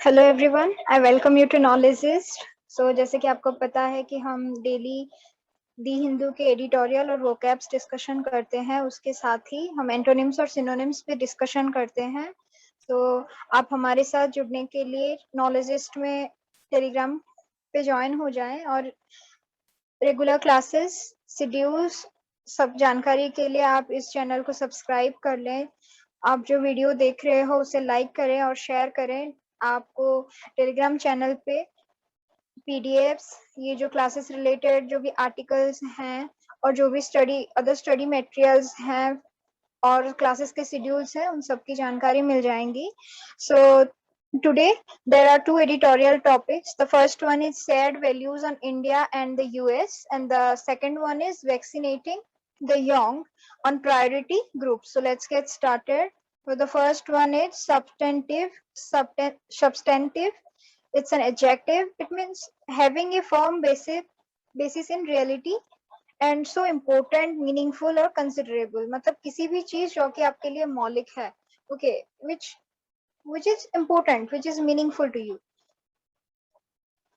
Hello everyone, I welcome you to Knowledgist. जैसे कि आपको पता है कि हम डेली दी हिंदू के एडिटोरियल और वोकैब्स डिस्कशन करते हैं, उसके साथ ही हम एंटोनिम्स और सिनोनिम्स पे डिस्कशन करते हैं। आप हमारे साथ जुड़ने के लिए नॉलेजिस्ट में टेलीग्राम पे ज्वाइन हो जाएं और रेगुलर क्लासेस शेड्यूल्स सब जानकारी के लिए आप इस चैनल को सब्सक्राइब कर लें। आप जो वीडियो देख रहे हो उसे लाइक करें और शेयर करें। आपको टेलीग्राम चैनल पे पीडीएफ्स, ये जो क्लासेस रिलेटेड जो भी आर्टिकल्स हैं और जो भी अदर स्टडी मटेरियल्स हैं और क्लासेस के शेड्यूल्स हैं, उन सब की जानकारी मिल जाएंगी। Today there are two editorial topics. The first one is shared values on India and the US, and the second one is vaccinating the young on priority groups. So let's get started. So the first one is substantive. It's an adjective. It means having a firm basis in reality and so important, meaningful और considerable. मतलब किसी भी चीज जो कि आपके लिए मौलिक है, okay, which is important, which is meaningful to you.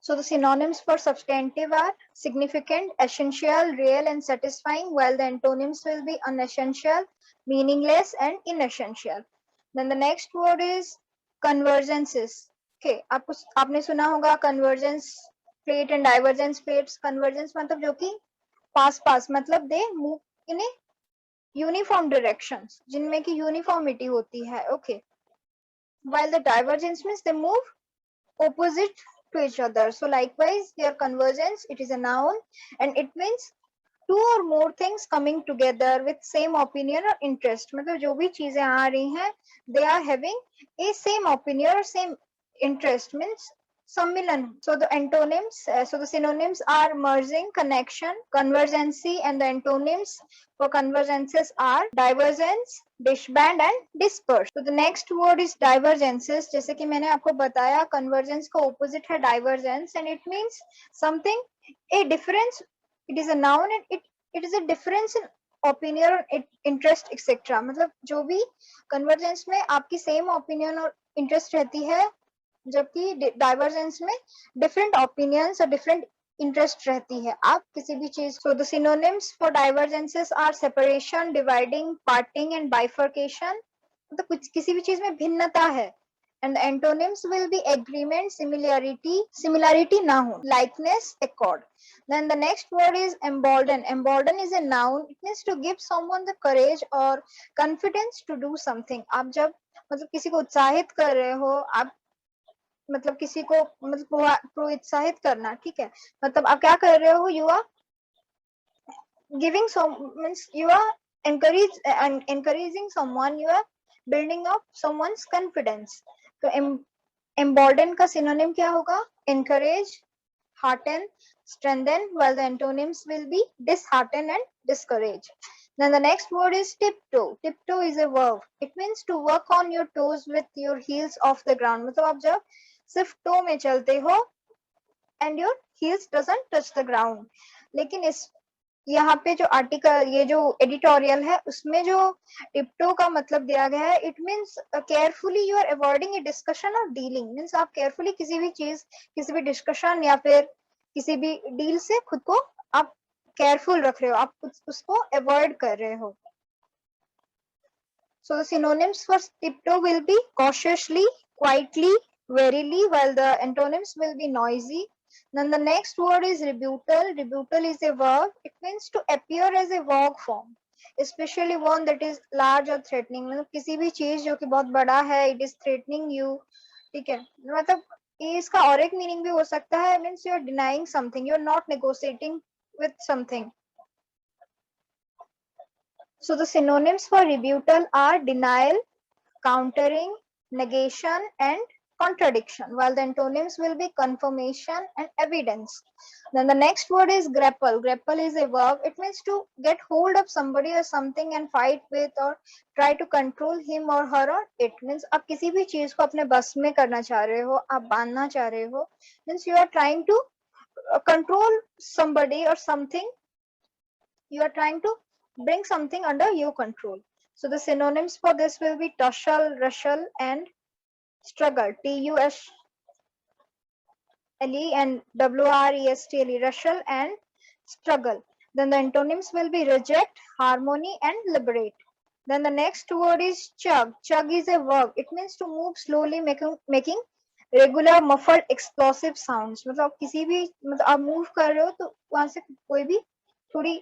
So the synonyms for substantive are significant, essential, real, and satisfying, while the antonyms will be unessential, meaningless, and inessential. Then the next word is convergences. Okay, आपने सुना होगा convergence plate and divergence plates. Convergence मतलब जो कि पास पास, मतलब they move in a uniform directions, जिनमें की uniformity होती है. Okay, while the divergence means they move opposite to each other. So likewise, here convergence, it is a noun and it means two or more things coming together with same opinion or interest. मतलब जो भी चीजें आ रही हैं, they are having a same opinion or same interest, means सम्मिलन. So the antonyms, so the synonyms are merging, connection, convergency, and the antonyms for convergences are divergence, disband and disperse. So the next word is divergences. जैसे कि मैंने आपको बताया, convergence का opposite है divergence and it means something, a difference. It is a noun and it is a difference in opinion or interest etc. मतलब जो भी convergence में आपकी same opinion और interest रहती है, जबकि डाइवर्जेंस में डिफरेंट ओपिनियंस और डिफरेंट इंटरेस्ट रहती है आप किसी भी चीज. So the synonyms for divergences are separation, dividing, parting and bifurcation. मतलब कुछ किसी भी चीज में भिन्नता है. And the antonyms will be agreement, similarity ना हो, likeness, accord. Then the next word is embolden. Embolden is a noun. It means to give someone the courage or confidence to do something. आप जब मतलब किसी को उत्साहित कर रहे हो, आप मतलब किसी को मतलब प्रोत्साहित करना, ठीक है, मतलब आप क्या कर रहे हो, you are giving some, means you are encouraging someone, you are building up someone's confidence. तो embolden का synonym क्या होगा? Encourage, hearten, strengthen, while the antonyms will be dishearten and discourage. Then the next word is tiptoe. Tiptoe is a verb. It means to work on your toes with your heels off the ground. मतलब आप जब सिर्फ to में चलते हो and your heels doesn't touch the ground. लेकिन इस यहाँ पे जो आर्टिकल, ये जो एडिटोरियल है, उसमें जो टिप्टो का मतलब दिया गया है, it means carefully you are avoiding a discussion और डीलिंग. मीन्स आप केयरफुली किसी भी चीज, किसी भी डिस्कशन या फिर किसी भी डील से खुद को आप केयरफुल रख रहे हो, आप उसको अवॉइड कर रहे हो. So the synonyms for tiptoe will be cautiously, quietly, warily, while the antonyms will be noisy. Then the next word is rebuttal. Rebuttal is a verb. It means to appear as a vague form, especially one that is large or threatening. मतलब किसी भी चीज जो कि बहुत बड़ा है, it is threatening you, ठीक है. मतलब इसका और एक मीनिंग भी हो सकता है, means you are denying something, you are not negotiating with something. So the synonyms for rebuttal are denial, countering, negation, and contradiction, while the antonyms will be confirmation and evidence. Then the next word is grapple. Grapple is a verb. It means to get hold of somebody or something and fight with or try to control him or her or it. Means आप किसी भी चीज को अपने बस में करना चाह रहे हो, आप बांधना चाह रहे हो. Means you are trying to control somebody or something. You are trying to bring something under your control. So the synonyms for this will be tussle, rustle, and struggle. TUSSLE. LE and WRESTLE, Russell and struggle. Then the antonyms will be reject, harmony and liberate. Then the next word is chug. Chug is a verb. It means to move slowly, making regular muffled explosive sounds. मतलब किसी भी मतलब आप move कर रहे हो तो वहां से कोई भी थोड़ी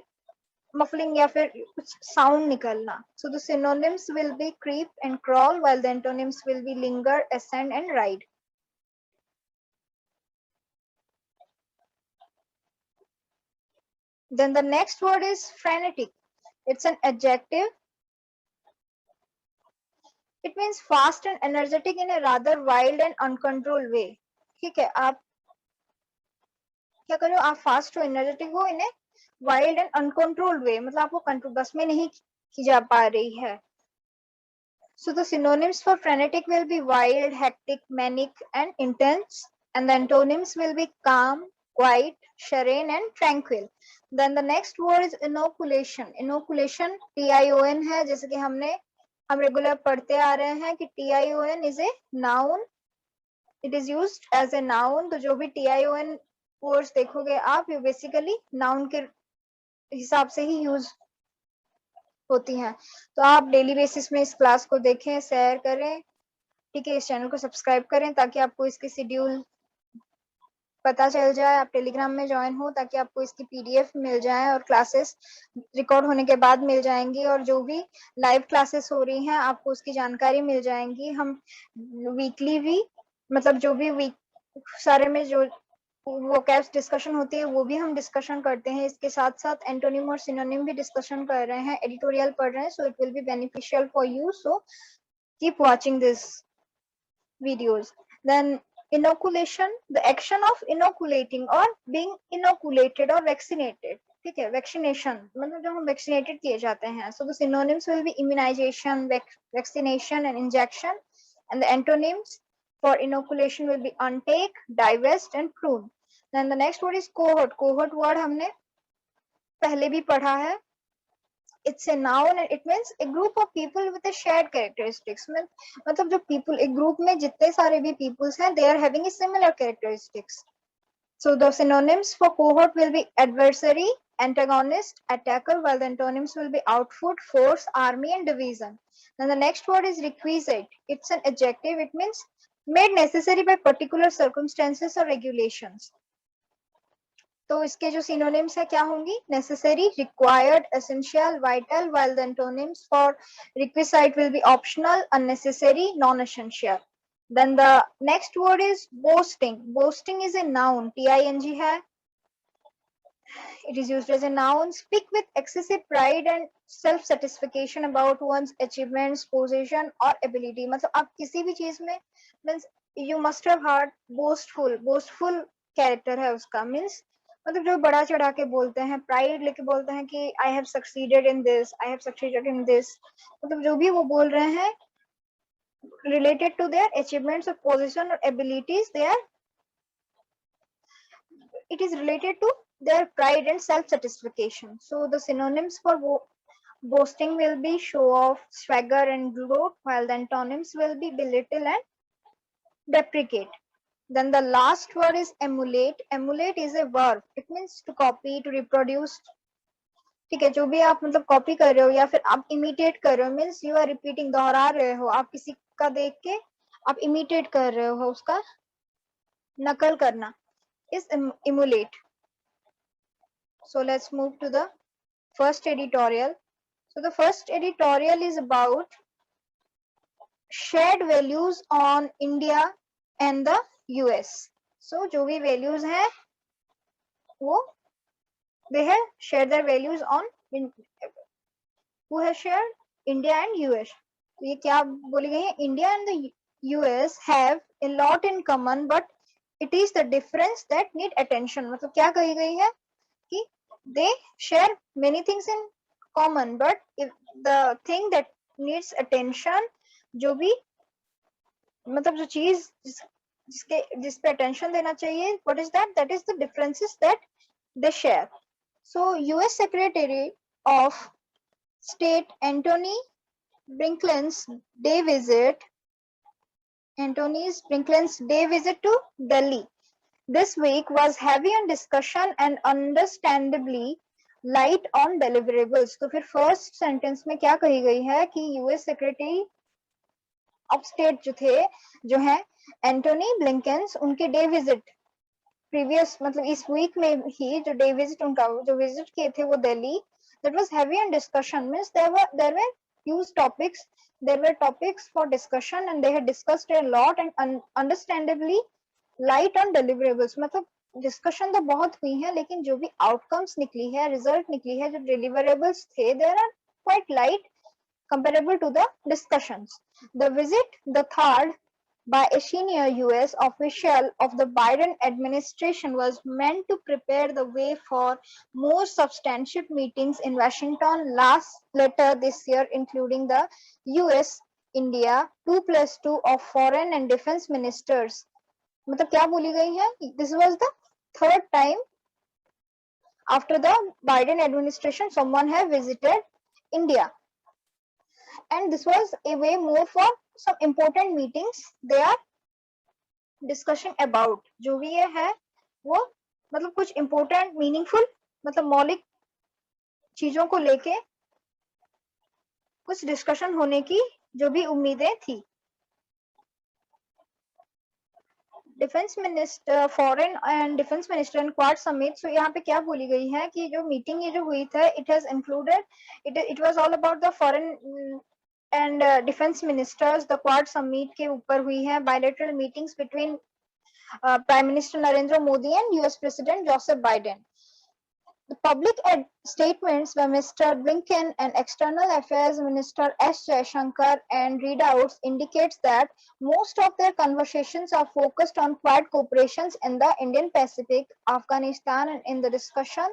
muffling या फिर कुछ sound निकलना. So the synonyms will be creep and crawl, while the antonyms will be linger, ascend and ride. Then the next word is frenetic. It's an adjective. It means fast and energetic in a rather wild and uncontrolled way. ठीक है, आप क्या कर रहे हो, आप fast हो, energetic हो इन ए वाइल्ड एंड अनकंट्रोल्ड वे, मतलब आपको कंट्रोल बस में नहीं की जा पा रही है. So the synonyms for frenetic will be wild, hectic, manic and intense, and the antonyms will be calm, quiet, serene and tranquil. Then the next word is inoculation. Inoculation TION है, जैसे कि हम रेगुलर पढ़ते आ रहे हैं कि TION is a noun. It is used as a noun. तो जो भी TION वर्ड्स देखोगे आप, ये बेसिकली नाउन के हिसाब से ही यूज होती हैं. तो आप डेली बेसिस में इस क्लास को देखें, शेयर करें, ठीक है. इस चैनल को सब्सक्राइब करें ताकि आपको इसके शेड्यूल पता चल जाए. आप टेलीग्राम में ज्वाइन हो ताकि आपको इसकी PDF मिल जाए और क्लासेस रिकॉर्ड होने के बाद मिल जाएंगी, और जो भी लाइव क्लासेस हो रही हैं आपको उसकी जानकारी मिल जाएंगी. हम वीकली भी मतलब जो भी वीक सारे में जो वो कैप्स डिस्कशन होती है वो भी हम डिस्कशन करते हैं. इसके साथ साथ एंटोनिम और सिनोनिम भी डिस्कशन कर रहे हैं, एडिटोरियल पढ़ रहे हैं. So it will be beneficial for you. So keep watching this videos. Then inoculation, the action of inoculating or being inoculated or vaccinated. ठीक है, वैक्सीनेशन मतलब जब हम वैक्सीनेटेड किए जाते हैं. So the synonyms will be immunisation, vaccination and injection, and the antonyms for inoculation will be untake, divest and prune. Then the next word is cohort. Cohort word हमने पहले भी पढ़ा है. It's a noun and it means a group of people with a shared characteristics. मतलब जो people एक group में जितने सारे भी peoples हैं, they are having a similar characteristics. So the synonyms for cohort will be adversary, antagonist, attacker, while the antonyms will be outfit, force, army and division. Then the next word is requisite. It's an adjective. It means made necessary by particular circumstances or regulations. तो इसके जो synonyms है क्या होंगी? Necessary, required, essential, vital, while the antonyms for requisite will be optional, unnecessary, non-essential. Then the next word is boasting. Boasting is a noun. TING है. It is used as a noun. Speak with excessive pride and self-satisfaction about one's achievements, position or ability. मतलब आप किसी भी चीज में means you must have heard boastful. Boastful character है उसका, means मतलब जो बड़ा चढ़ा के बोलते हैं, प्राइड लेके बोलते हैं कि I have succeeded in this, I have succeeded in this. मतलब जो भी वो बोल रहे हैं related to their achievements or position or abilities, it is related to their pride and self-satisfaction. So the synonyms for boasting will be show off, swagger and gloat, while the antonyms will be belittle and deprecate. Then the last word is emulate. Emulate is a verb. It means to copy, to reproduce. ठीक है, जो भी आप मतलब copy कर रहे हो या फिर आप इमिटेट कर रहे हो, मीन्स यू आर रिपीटिंग, दोहरा रहे हो. आप किसी का देख के आप इमिटेट कर रहे हो, उसका नकल करना is emulate. So let's move to the first editorial. So the first editorial is about shared values on India and the US. So जो भी values हैं वो they have shared their values on who has shared India and US. तो ये क्या बोली गई है? India and the US have a lot in common, but it is the difference that need attention. मतलब क्या कही गई है कि they share many things in common, but if the thing that needs attention, जो भी मतलब जो चीज जिस पे attention देना चाहिए, what is that? That is the differences that they share. So US Secretary of State Antony Blinken's day visit to Delhi This week was heavy on discussion and understandably light on deliverables. तो फिर first sentence में क्या कही गई है कि US secretary of state जो है एंटोनी ब्लिंकन, उनके डे विजिट प्रीवियस मतलब इस वीक में ही जो डे विजिट उनका जो विजिट किए थे वो Delhi, that was heavy on discussion means there were huge topics, there were topics for discussion and they had discussed a lot and understandably light on deliverables. मतलब डिस्कशन तो बहुत हुई है लेकिन जो भी आउटकम्स निकली है, रिजल्ट निकली है, जो डिलीवरेबल्स थे, there are quite light comparable to the discussions. The visit, the third by a senior US official of the Biden administration, was meant to prepare the way for more substantive meetings in Washington later this year, including the US India 2+2 of foreign and defense ministers. मतलब क्या बोली गई है? This was the third time after the Biden administration someone have visited India. And this was a way more for some important meetings they are discussing about. जो भी ये है वो मतलब कुछ important meaningful मतलब मौलिक चीजों को लेके कुछ डिस्कशन होने की जो भी उम्मीदें थी. Defence minister, foreign and defence minister and Quad summit. So यहाँ पे क्या बोली गई है कि जो मीटिंग ये जो हुई था, it has included, it was all about the foreign and defence ministers. The quad summit के ऊपर हुई है bilateral meetings between prime minister Narendra Modi and US president Joseph Biden. The public statements by Mr. Blinken and External Affairs Minister S. Jaishankar and readouts indicates that most of their conversations are focused on Quad cooperations in the Indian Pacific, Afghanistan, and in the discussion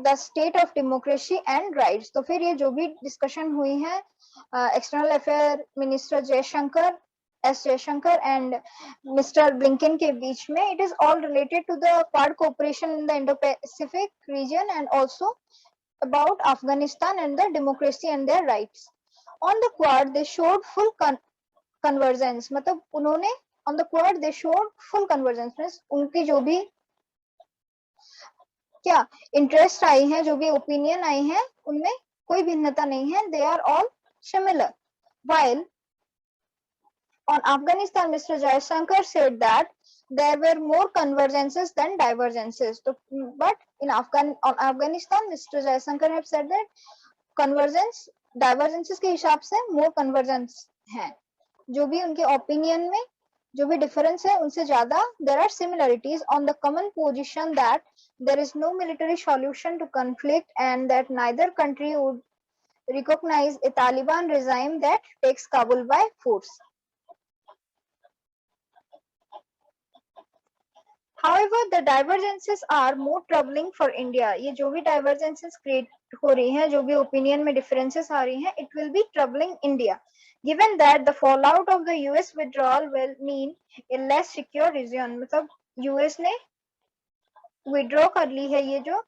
the state of democracy and rights. तो फिर ये जो भी discussion हुई है external affair minister Jaishankar, S Jaishankar and mister Blinken के बीच में, it is all related to the Quad cooperation in the Indo Pacific region and also about Afghanistan and the democracy and their rights. On the Quad, they showed full convergence. मतलब उन्होंने on the Quad they showed full convergence means उनकी जो भी क्या interest I है, जो भी opinion I है, उनमें कोई भिन्नता नहीं है. They are all similar. While on Afghanistan, Mr. Jaishankar said that there were more convergences than divergences. So, but in Afghanistan, Mr. Jaishankar have said that divergences के हिसाब से more convergence है. जो भी उनके ओपिनियन में जो भी डिफरेंस है उनसे ज्यादा there are similarities on the common position that there is no military solution to conflict and that neither country would recognize a Taliban regime that takes Kabul by force. However, the divergences are more troubling for India. ये जो भी divergences create हो रही हैं, जो भी opinion में differences आ रही हैं, it will be troubling India. Given that the fallout of the US withdrawal will mean a less secure region. मतलब US ने withdraw कर ली है ये जो,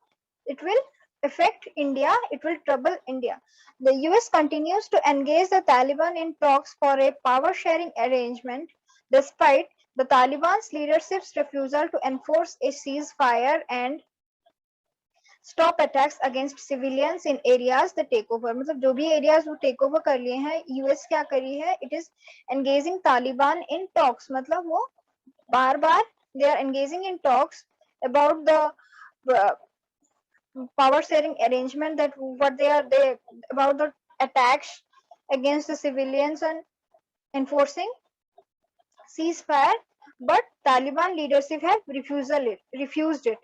it will affect India, it will trouble India. The US continues to engage the Taliban in talks for a power sharing arrangement despite the Taliban's leadership's refusal to enforce a ceasefire and stop attacks against civilians in areas they take over. मतलब जो भी areas वो take over कर लिए हैं, US क्या करी है, it is engaging Taliban in talks. मतलब वो बार-बार they are engaging in talks about the power sharing arrangement, that what they about the attacks against the civilians and enforcing ceasefire, but Taliban leadership have refused it.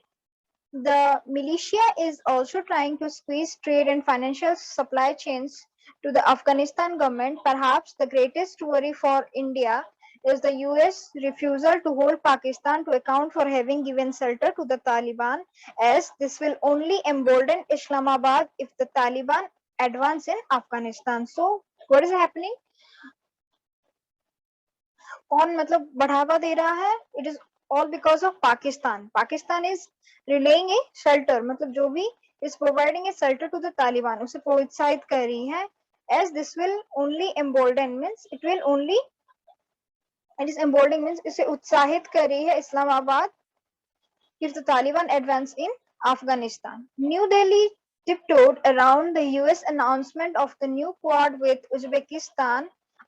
The militia is also trying to squeeze trade and financial supply chains to the Afghanistan government. Perhaps the greatest worry for India is the US refusal to hold Pakistan to account for having given shelter to the Taliban, as this will only embolden Islamabad if the Taliban advance in Afghanistan. So what is happening? कौन मतलब बढ़ावा दे रहा है? It is all because of Pakistan. Pakistan is relaying a shelter, मतलब जो भी is providing a shelter to the Taliban, उसे प्रोत्साहित कर रही है, as this will only embolden means it will only It is emboldening means इसे उत्साहित कर रही है Islamabad if the Taliban advance in Afghanistan. New Delhi tiptoed around the US announcement of the new Quad with Uzbekistan,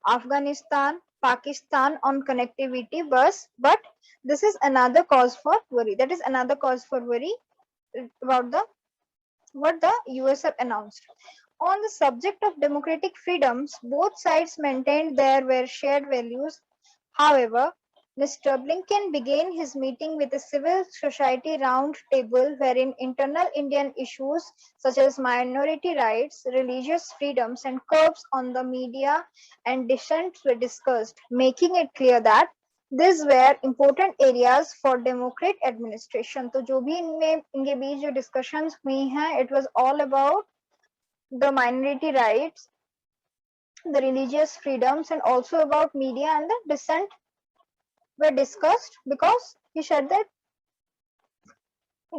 Afghanistan, Pakistan on connectivity bus, but this is another cause for worry. That is another cause for worry about the what the US have announced. On the subject of democratic freedoms, both sides maintained there were shared values. However, Mr. Blinken began his meeting with a civil society round table wherein internal Indian issues such as minority rights, religious freedoms, and curbs on the media and dissent were discussed, making it clear that these were important areas for democratic administration. तो जो भी इनमें इनके बीच जो discussions हुई हैं, it was all about the minority rights, the religious freedoms, and also about media and the dissent were discussed because he said that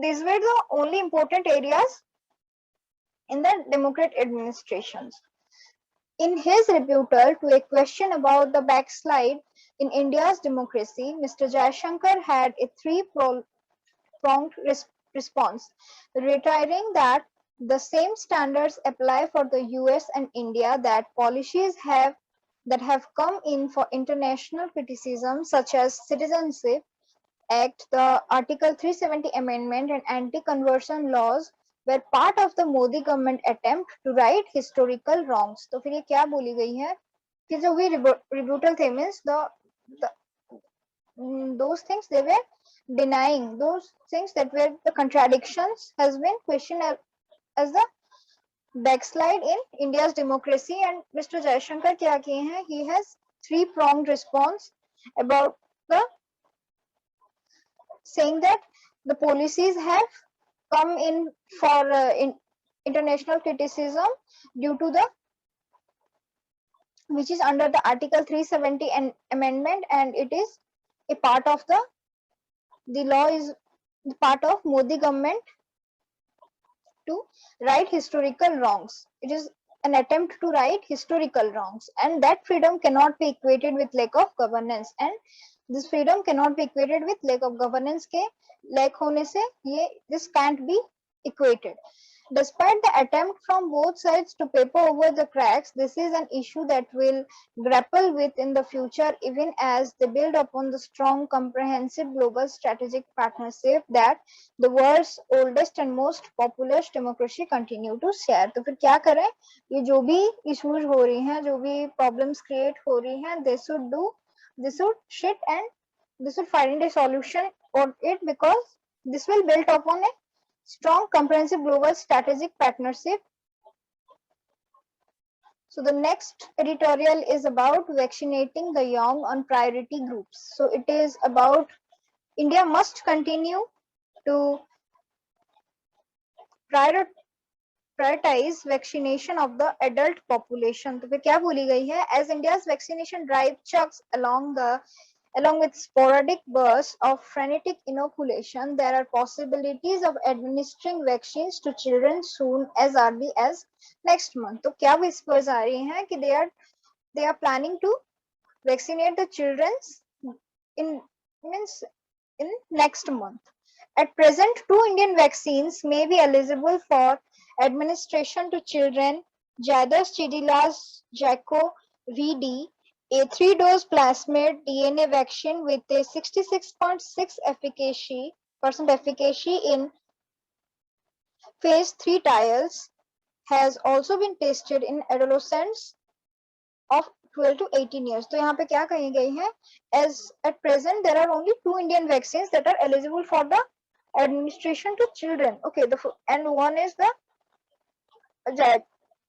these were the only important areas in the democratic administrations. In his rebuttal to a question about the backslide in India's democracy, Mr. Jaishankar had a three-pronged response, reiterating that the same standards apply for the US and India, that policies that have come in for international criticism, such as Citizenship Act, the Article 370 Amendment, and anti-conversion laws were part of the Modi government attempt to right historical wrongs. तो फिर ये क्या बोली गई है कि जो भी rebuttal थे means the those things they were denying, those things that were the contradictions has been questioned as the backslide in India's democracy. And Mr. Jaishankar क्या किए हैं, he has three-pronged response about the saying that the policies have come in for international criticism due to the which is under the Article 370 amendment, and it is a part of the law is the part of Modi government to right historical wrongs. It is an attempt to right historical wrongs, and that freedom cannot be equated with lack of governance, and this freedom cannot be equated with lack of governance के lack होने से ये this can't be equated. Despite the attempt from both sides to paper over the cracks, this is an issue that will grapple with in the future, even as they build upon the strong, comprehensive global strategic partnership that the world's oldest and most populous democracy continue to share. तो फिर क्या करें, ये जो भी issues हो रही हैं, जो भी problems create हो रही हैं, they should sit and they should find a solution for it, because this will build upon a strong comprehensive global strategic partnership. So the next editorial is about vaccinating the young on priority groups. So it is about India must continue to prioritize vaccination of the adult population. तो फिर क्या बोली गई है, as India's vaccination drive chugs along with sporadic bursts of frenetic inoculation, there are possibilities of administering vaccines to children soon as early as next month. तो क्या whispers आ रही हैं कि they are planning to vaccinate the children in next month. At present, 2 Indian vaccines may be eligible for administration to children: Jadus Chidila's Jaco-VD, a 3-dose plasmid DNA vaccine with a 66.6% efficacy in phase 3 trials, has also been tested in adolescents of 12 to 18 years. तो यहाँ पे क्या कही गई है, as at present there are only 2 Indian vaccines that are eligible for the administration to children. Okay, and one is the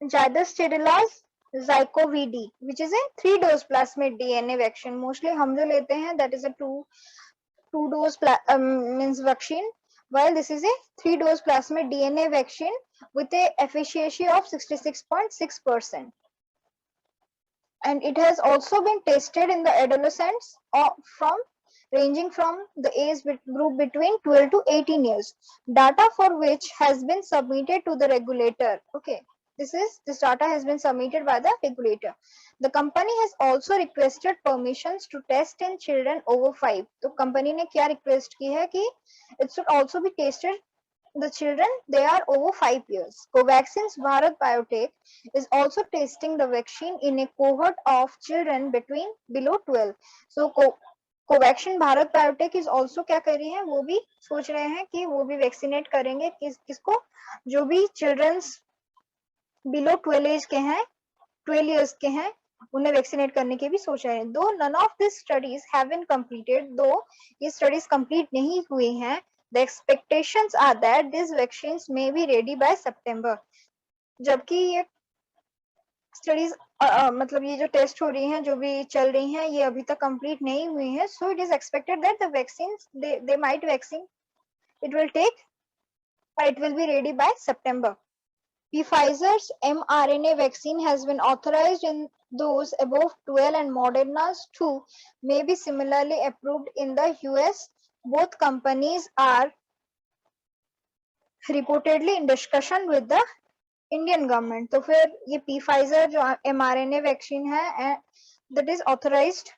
Jadus Chidila's Zycovd, which is a 3-dose plasmid DNA vaccine. Mostly हम जो लेते हैं that is a two-dose means vaccine, while this is a 3-dose plasmid DNA vaccine with a efficacy of 66.6%. And it has also been tested in the adolescents ranging from the age group between 12 to 18 years, data for which has been submitted to the regulator. Okay, This data has been submitted by the regulator. The company has also requested permissions to test in children over 5. तो company ने क्या request की है कि it should also be tested the children they are over 5 years. Covaxin's Bharat Biotech is also testing the vaccine in a cohort of children between below 12. So Covaxin Bharat biotech is also क्या कर रही है, वो भी सोच रहे हैं कि वो भी वैक्सीनेट करेंगे किसको, जो भी चिल्ड्रंस बिलो 12 एज के हैं, 12 इयर्स के हैं, उन्हें वैक्सीनेट करने की भी सोच रहे हैं. Though none of this studies have been completed, though ये स्टडीज कंप्लीट नहीं हुई हैं. The expectations are that this vaccines may be ready by सितंबर. जबकि ये स्टडीज मतलब ये जो टेस्ट हो रही हैं, जो भी चल रही हैं, ये अभी तक कंप्लीट नहीं हुई हैं. So it is expected that the vaccines they might vaccine it will take or it will be ready by September. Pfizer's mRNA vaccine has been authorized in those above 12 and Moderna's too may be similarly approved in the US. Both companies are reportedly in discussion with the Indian government. तो फिर ये Pfizer जो mRNA vaccine है that is authorized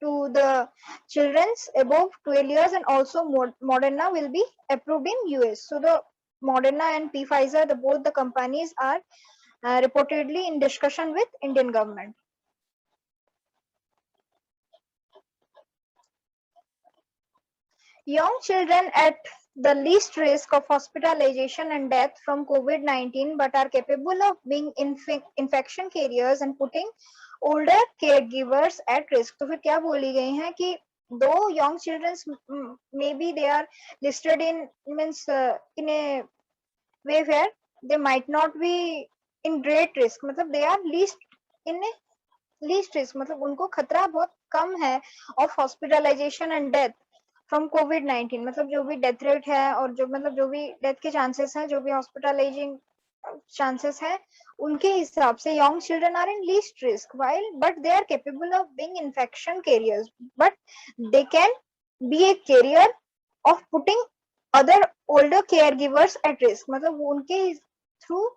to the children's above 12 years and also Moderna will be approved in US. So the Moderna and Pfizer, both the companies are reportedly in discussion with Indian government. Young children at the least risk of hospitalization and death from COVID-19 but are capable of being infection carriers and putting older caregivers at risk. तो फिर क्या बोली गई है कि though young children maybe they are listed in means in a way where they might not be in great risk, मतलब they are in a least risk, मतलब उनको खतरा बहुत कम है of hospitalization and death from कोविड-19, मतलब जो भी डेथ रेट है और जो मतलब जो भी डेथ के चांसेस हैं, जो भी हॉस्पिटलाइजिंग चांसेस है, उनके हिसाब से young children are in least risk while but they are capable of being infection carriers, but they can be a carrier of putting other older care givers at risk, मतलब उनके through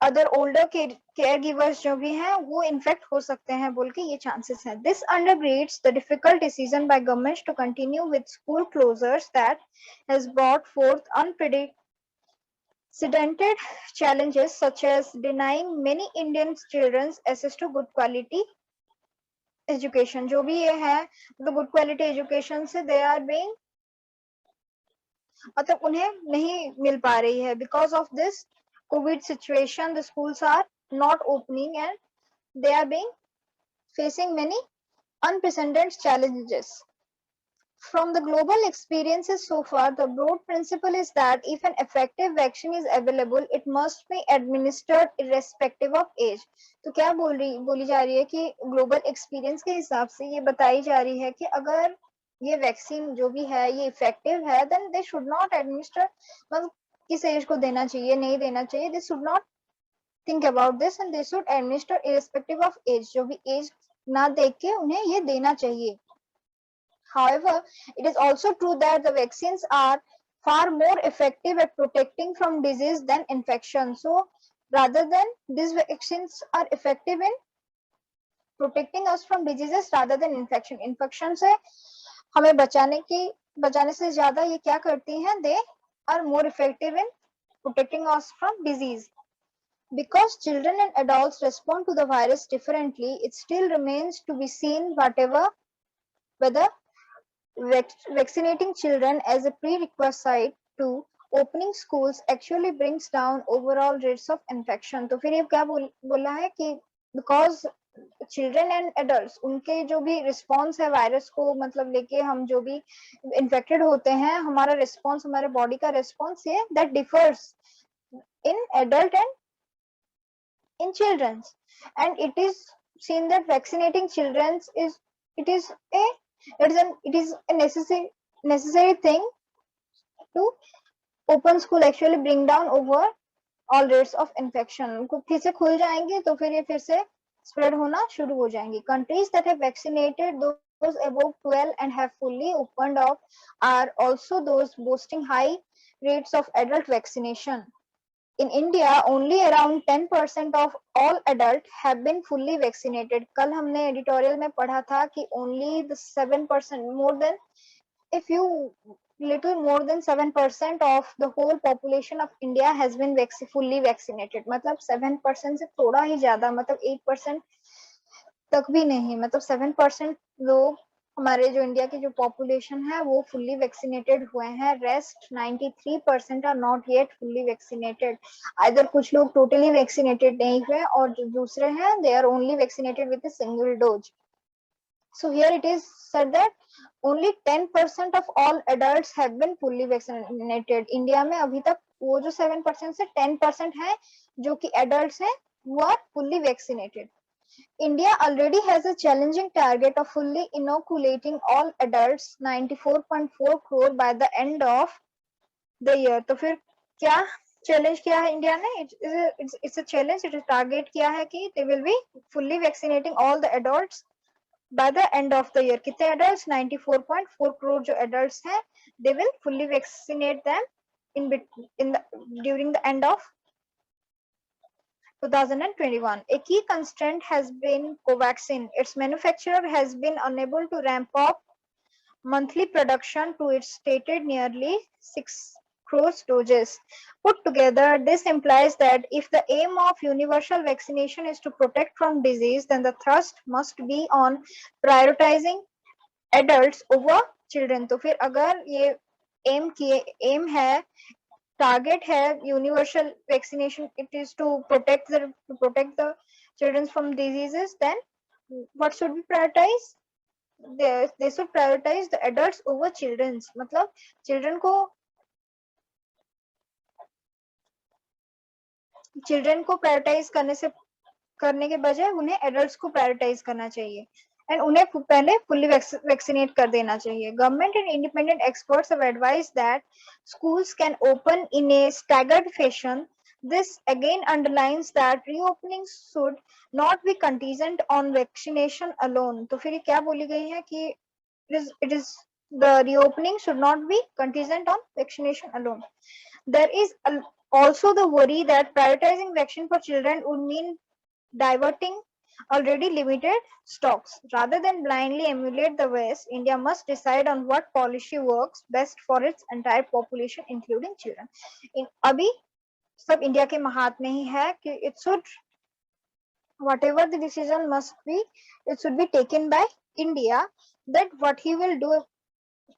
other older care givers जो भी हैं वो infect हो सकते हैं बोल के ये चांसेस हैं. This undergirds the difficult decision by governments to continue with school closures that has brought forth unprecedented challenges such as denying many Indian children access to good quality education. जो भी ये है तो गुड क्वालिटी एजुकेशन से they are being मतलब उन्हें नहीं मिल पा रही है. Because of this COVID situation, the schools are not opening and they are being facing many unprecedented challenges. From the global experiences so far, the broad principle is that if an effective vaccine is available, it must be administered irrespective of age. तो क्या बोली जा रही है कि global experience के हिसाब से ये बताई जा रही है कि अगर ये वैक्सीन जो भी है ये इफेक्टिव है, then they should not administer, मतलब किस एज को देना चाहिए नहीं देना चाहिए, they should not think about this and they should administer irrespective of age. जो भी एज ना देख के उन्हें ये देना चाहिए. However, it is also true that the vaccines are far more effective at protecting from disease than infection. So rather than these vaccines are effective in protecting us from diseases rather than infection. Infection से हमें बचाने से ज्यादा ये क्या करती हैं, they are more effective in protecting us from disease. Because children and adults respond to the virus differently, it still remains to be seen whether vaccinating children as a prerequisite to opening schools actually brings down overall rates of infection. तो फिर ये क्या बोला है कि because children and adult उनके जो भी रिस्पॉन्स है वायरस को मतलब लेके हम जो भी इन्फेक्टेड होते हैं, हमारा रिस्पॉन्स हमारे बॉडी का रिस्पॉन्स है that differs in adult and in childrens, and it is seen that vaccinating children is a necessary thing to open school actually bring down over all rates of infection. फिर से खुल जाएंगे तो फिर ये फिर से spread होना शुरू हो जाएंगी. Countries that have vaccinated those above 12 and have fully opened up are also those boasting high rates of adult vaccination. In India, only around 10% of all adults have been fully vaccinated. कल हमने editorial में पढ़ा था कि only the 7%, more than, if you little more than 7% of the whole population of India has been fully vaccinated. मतलब 7% से थोड़ा ही ज्यादा, मतलब 8% तक भी नहीं, मतलब 7% लोग हमारे जो इंडिया की जो पॉपुलेशन है वो फुल्ली वैक्सीनेटेड हुए हैं. Rest 93% are not yet fully vaccinated. Either कुछ लोग टोटली वैक्सीनेटेड नहीं हुए और जो दूसरे हैं they are only vaccinated with a single dose. So here it is said that only 10% of all adults have been fully vaccinated. India में अभी तक वो जो 7% से 10% है जो कि adults हैं वो are fully vaccinated. India already has a challenging target of fully inoculating all adults, 94.4 crore by the end of the year. तो फिर क्या चैलेंज किया है इंडिया ने? It's a challenge, it is target किया है कि they will be fully vaccinating all the adults by the end of the year. कितने adults? 94.4 crore जो adults हैं they will fully vaccinate them during the end of 2021. A key constraint has been Covaxin. Its manufacturer has been unable to ramp up monthly production to its stated nearly 6 crore doses. Put together, this implies that if the aim of universal vaccination is to protect from disease, then the thrust must be on prioritizing adults over children. तो फिर अगर ये aim है, target है universal vaccination, it is to protect the children from diseases, then what should be prioritized? They should prioritize the adults over children's. मतलब children को prioritize करने के बजाय उन्हें adults को prioritize करना चाहिए and उन्हें पहले fully vaccinate कर देना चाहिए. Government and independent experts have advised that schools can open in a staggered fashion. This again underlines that reopening should not be contingent on vaccination alone. तो फिर क्या बोली गई है कि it is the reopening should not be contingent on vaccination alone. There is also the worry that prioritizing vaccine for children would mean diverting already limited stocks. Rather than blindly emulate the West, India must decide on what policy works best for its entire population, including children. अभी सब India के हाथ में ही है कि it should, whatever the decision must be, it should be taken by India, that what he will do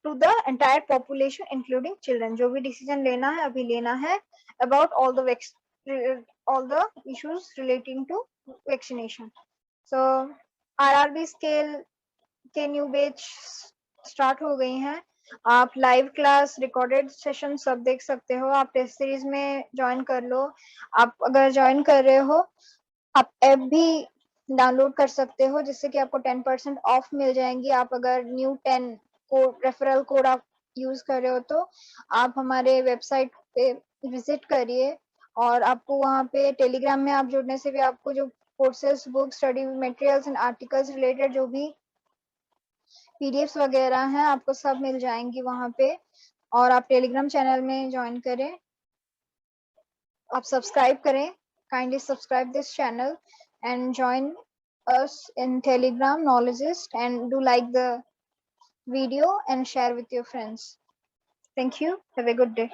to the entire population including children. जो भी decision लेना है अभी लेना है about all the issues relating to vaccination. So RRB scale के new batch start हो गई हैं. आप लाइव क्लास रिकॉर्डेड सेशन सब देख सकते हो. आप टेस्ट सीरीज में ज्वाइन कर लो. आप अगर ज्वाइन कर रहे हो आप ऐप भी डाउनलोड कर सकते हो जिससे कि आपको 10% ऑफ मिल जाएंगी. आप अगर न्यू 10 कोड रेफरल कोड आप यूज कर रहे हो तो आप हमारे वेबसाइट पे विजिट करिए और आपको वहाँ पे टेलीग्राम में आप जुड़ने से भी आपको जो courses, book, study materials and articles related जो भी पीडीएफ्स वगैरह हैं आपको सब मिल जाएंगी वहाँ पे. और आप टेलीग्राम चैनल में ज्वाइन करें, आप सब्सक्राइब करें. Kindly subscribe this channel and join us in Telegram Knowledgeist and do like the video and share with your friends. Thank you. Have a good day.